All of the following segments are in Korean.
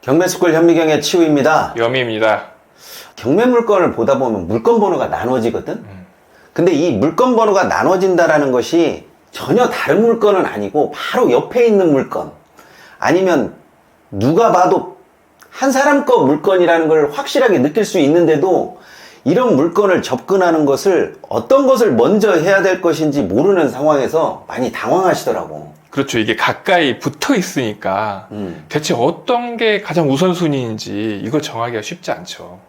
경매스쿨 현미경의 치우입니다. 여미입니다. 경매 물건을 보다 보면 물건 번호가 나눠지거든? 근데 이 물건 번호가 나눠진다라는 것이 전혀 다른 물건은 아니고 바로 옆에 있는 물건, 아니면 누가 봐도 한 사람 거 물건이라는 걸 확실하게 느낄 수 있는데도 이런 물건을 접근하는 것을 어떤 것을 먼저 해야 될 것인지 모르는 상황에서 많이 당황하시더라고. 그렇죠. 이게 가까이 붙어 있으니까 대체 어떤 게 가장 우선순위인지 이걸 정하기가 쉽지 않죠.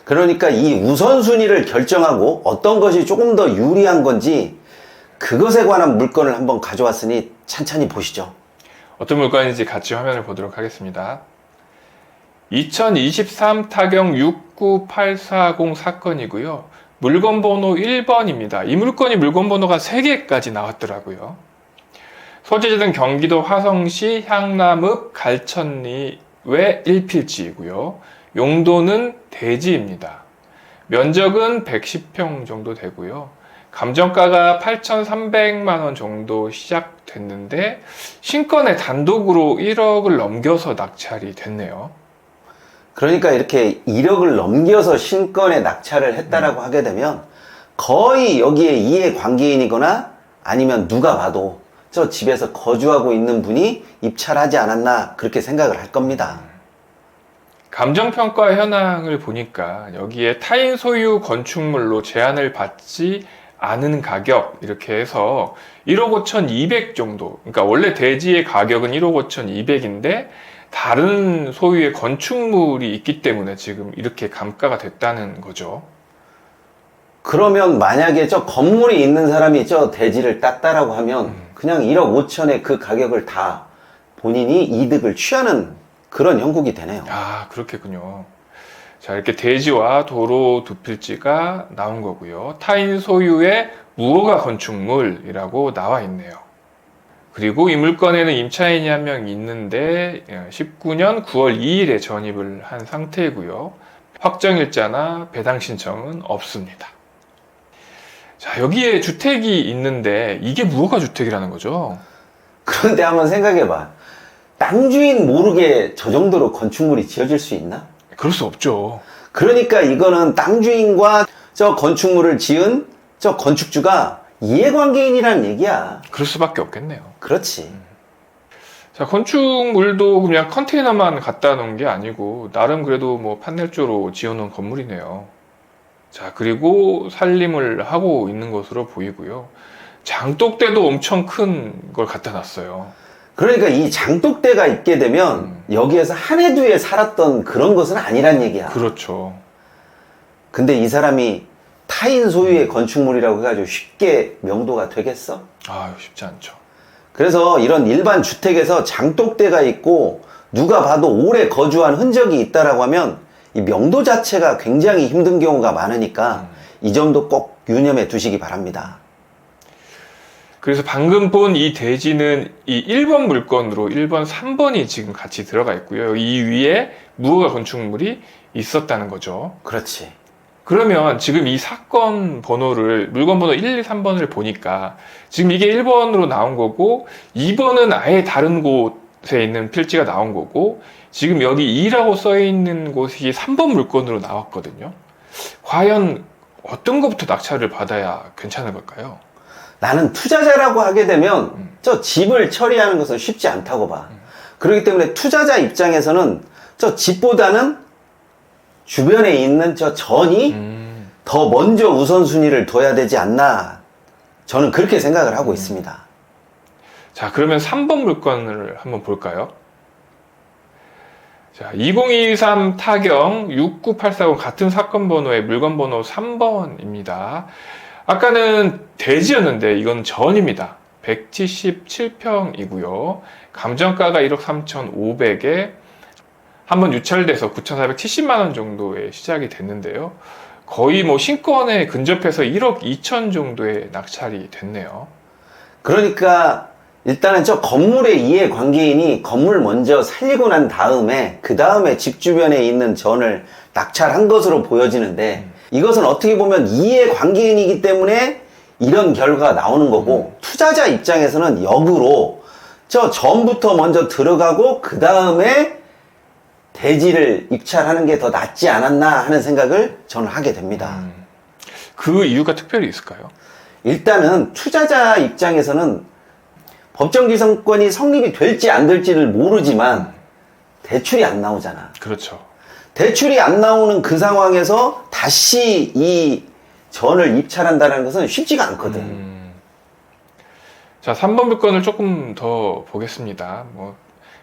그러니까 이 우선순위를 결정하고 어떤 것이 조금 더 유리한 건지 그것에 관한 물건을 한번 가져왔으니 찬찬히 보시죠. 어떤 물건인지 같이 화면을 보도록 하겠습니다. 2023 타경 69840 사건이고요. 물건 번호 1번입니다. 이 물건이 물건 번호가 3개까지 나왔더라고요. 소재지는 경기도 화성시 향남읍 갈천리 외 1필지이고요. 용도는 대지입니다. 면적은 110평 정도 되고요. 감정가가 8,300만 원 정도 시작됐는데 신건에 단독으로 1억을 넘겨서 낙찰이 됐네요. 그러니까 이렇게 1억을 넘겨서 신건에 낙찰을 했다라고 하게 되면 거의 여기에 이해관계인이거나 아니면 누가 봐도 저 집에서 거주하고 있는 분이 입찰하지 않았나 그렇게 생각을 할 겁니다. 감정평가 현황을 보니까 여기에 타인 소유 건축물로 제한을 받지 않은 가격 이렇게 해서 1억 5,200 정도, 그러니까 원래 대지의 가격은 1억 5,200인데 다른 소유의 건축물이 있기 때문에 지금 이렇게 감가가 됐다는 거죠. 그러면 만약에 저 건물이 있는 사람이 저 대지를 땄다라고 하면 그냥 1억 5천에 그 가격을 다 본인이 이득을 취하는 그런 형국이 되네요. 아, 그렇겠군요. 자, 이렇게 대지와 도로 두 필지가 나온 거고요. 타인 소유의 무허가 건축물이라고 나와 있네요. 그리고 이 물건에는 임차인이 한 명 있는데 19년 9월 2일에 전입을 한 상태이고요. 확정일자나 배당 신청은 없습니다. 자, 여기에 주택이 있는데 이게 무허가 주택이라는 거죠. 그런데 한번 생각해봐. 땅 주인 모르게 저 정도로 건축물이 지어질 수 있나? 그럴 수 없죠. 그러니까 이거는 땅 주인과 저 건축물을 지은 저 건축주가 이해관계인이라는 얘기야. 그럴 수밖에 없겠네요. 그렇지. 자, 건축물도 그냥 컨테이너만 갖다 놓은 게 아니고 나름 그래도 뭐 판넬조로 지어놓은 건물이네요. 자, 그리고 살림을 하고 있는 것으로 보이고요. 장독대도 엄청 큰 걸 갖다 놨어요. 그러니까 이 장독대가 있게 되면 여기에서 한 해 두 해 살았던 그런 것은 아니란 얘기야. 그렇죠. 근데 이 사람이 타인 소유의 건축물이라고 해가지고 쉽게 명도가 되겠어? 아, 쉽지 않죠. 그래서 이런 일반 주택에서 장독대가 있고 누가 봐도 오래 거주한 흔적이 있다라고 하면 이 명도 자체가 굉장히 힘든 경우가 많으니까 이 점도 꼭 유념해 두시기 바랍니다. 그래서 방금 본 이 대지는 이 1번 물건으로 1번, 3번이 지금 같이 들어가 있고요. 이 위에 무허가 건축물이 있었다는 거죠. 그렇지. 그러면 지금 이 사건 번호를 물건 번호 1, 2, 3번을 보니까 지금 이게 1번으로 나온 거고 2번은 아예 다른 곳에 있는 필지가 나온 거고 지금 여기 2라고 써 있는 곳이 3번 물건으로 나왔거든요. 과연 어떤 것부터 낙찰을 받아야 괜찮은 걸까요? 나는 투자자라고 하게 되면 저 집을 처리하는 것은 쉽지 않다고 봐. 그렇기 때문에 투자자 입장에서는 저 집보다는 주변에 있는 저 전이 더 먼저 우선순위를 둬야 되지 않나, 저는 그렇게 생각을 하고 있습니다. 자, 그러면 3번 물건을 한번 볼까요? 자, 2023 타경 69840 같은 사건 번호의 물건 번호 3번입니다. 아까는 대지였는데 이건 전입니다. 177평이고요. 감정가가 1억 3,500에 한번 유찰돼서 9,470만 원 정도에 시작이 됐는데요. 거의 뭐 신건에 근접해서 1억 2천 정도의 낙찰이 됐네요. 그러니까 일단은 저 건물의 이해관계인이 건물 먼저 살리고 난 다음에 그 다음에 집 주변에 있는 전을 낙찰한 것으로 보여지는데 이것은 어떻게 보면 이해관계인이기 때문에 이런 결과가 나오는 거고 투자자 입장에서는 역으로 저 전부터 먼저 들어가고 그 다음에 대지를 입찰하는 게 더 낫지 않았나 하는 생각을 저는 하게 됩니다. 그 이유가 특별히 있을까요? 일단은 투자자 입장에서는 법정지성권이 성립이 될지 안 될지를 모르지만 대출이 안 나오잖아. 그렇죠. 대출이 안 나오는 그 상황에서 다시 이 전을 입찰한다는 것은 쉽지가 않거든. 자, 3번 물건을 조금 더 보겠습니다.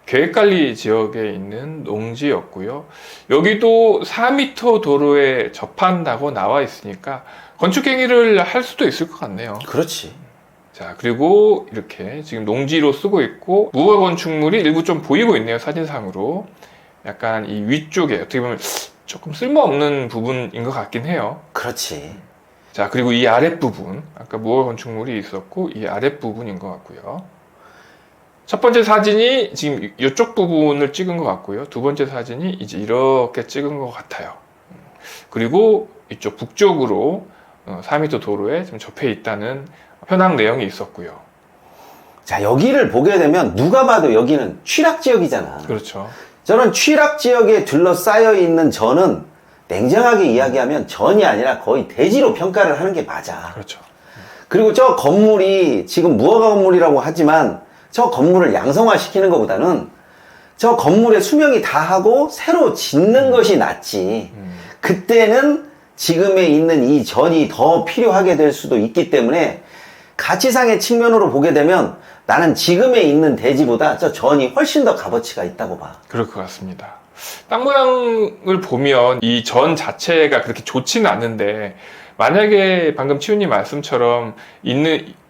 계획관리 지역에 있는 농지였고요. 여기도 4m 도로에 접한다고 나와 있으니까 건축행위를 할 수도 있을 것 같네요. 그렇지. 자, 그리고 이렇게 지금 농지로 쓰고 있고 무허가 건축물이 일부 좀 보이고 있네요. 사진상으로. 약간 이 위쪽에 어떻게 보면 조금 쓸모없는 부분인 것 같긴 해요. 그렇지. 자, 그리고 이 아랫부분, 아까 무허가 건축물이 있었고 이 아랫부분인 것 같고요. 첫 번째 사진이 지금 이쪽 부분을 찍은 것 같고요. 두 번째 사진이 이제 이렇게 찍은 것 같아요. 그리고 이쪽 북쪽으로 4m 도로에 좀 접해 있다는 현황 내용이 있었고요. 자, 여기를 보게 되면 누가 봐도 여기는 취락지역이잖아. 그렇죠. 저는 취락지역에 둘러싸여 있는 전은 냉정하게 이야기하면 전이 아니라 거의 대지로 평가를 하는 게 맞아. 그렇죠. 그리고 저 건물이 지금 무허가 건물이라고 하지만 저 건물을 양성화시키는 것보다는 저 건물의 수명이 다하고 새로 짓는 것이 낫지. 그때는 지금에 있는 이 전이 더 필요하게 될 수도 있기 때문에 가치상의 측면으로 보게 되면 나는 지금에 있는 대지보다 저 전이 훨씬 더 값어치가 있다고 봐. 그럴 것 같습니다. 땅 모양을 보면 이 전 자체가 그렇게 좋지는 않은데 만약에 방금 치우님 말씀처럼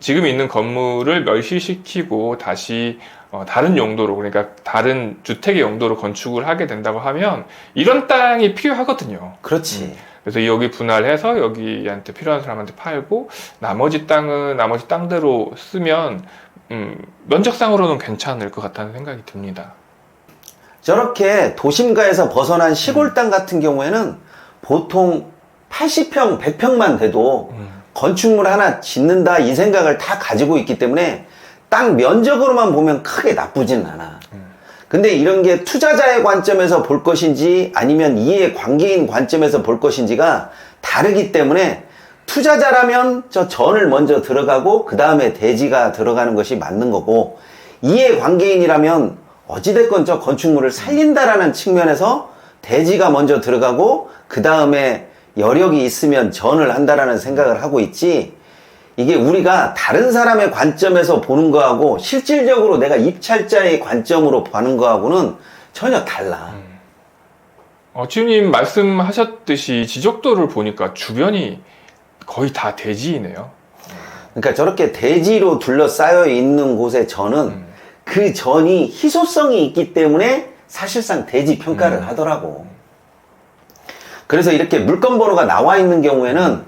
지금 있는 건물을 멸시시키고 다시 다른 용도로, 그러니까 다른 주택의 용도로 건축을 하게 된다고 하면 이런 땅이 필요하거든요. 그렇지. 그래서 여기 분할해서 여기한테 필요한 사람한테 팔고 나머지 땅은 나머지 땅대로 쓰면 면적상으로는 괜찮을 것 같다는 생각이 듭니다. 저렇게 도심가에서 벗어난 시골 땅 같은 경우에는 보통 80평, 100평만 돼도 건축물 하나 짓는다 이 생각을 다 가지고 있기 때문에 땅 면적으로만 보면 크게 나쁘진 않아. 근데 이런 게 투자자의 관점에서 볼 것인지 아니면 이해 관계인 관점에서 볼 것인지가 다르기 때문에 투자자라면 저 전을 먼저 들어가고 그 다음에 대지가 들어가는 것이 맞는 거고, 이해 관계인이라면 어찌됐건 저 건축물을 살린다라는 측면에서 대지가 먼저 들어가고 그 다음에 여력이 있으면 전을 한다라는 생각을 하고 있지, 이게 우리가 다른 사람의 관점에서 보는 거하고 실질적으로 내가 입찰자의 관점으로 보는 거하고는 전혀 달라. 치우님 말씀하셨듯이 지적도를 보니까 주변이 거의 다 대지이네요. 그러니까 저렇게 대지로 둘러싸여 있는 곳의 전은 그 전이 희소성이 있기 때문에 사실상 대지 평가를 하더라고. 그래서 이렇게 물건 번호가 나와 있는 경우에는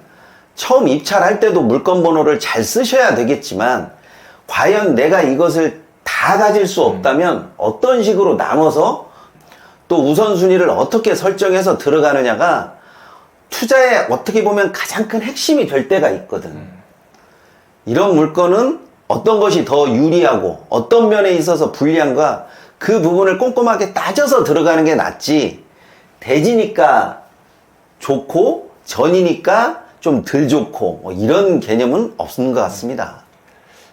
처음 입찰할 때도 물건 번호를 잘 쓰셔야 되겠지만, 과연 내가 이것을 다 가질 수 없다면 어떤 식으로 나눠서 또 우선순위를 어떻게 설정해서 들어가느냐가 투자에 어떻게 보면 가장 큰 핵심이 될 때가 있거든. 이런 물건은 어떤 것이 더 유리하고 어떤 면에 있어서 불리한가, 그 부분을 꼼꼼하게 따져서 들어가는 게 낫지, 대지니까 좋고 전이니까 좀 덜 좋고 이런 개념은 없는 것 같습니다.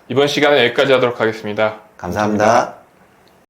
이번 시간은 여기까지 하도록 하겠습니다. 감사합니다.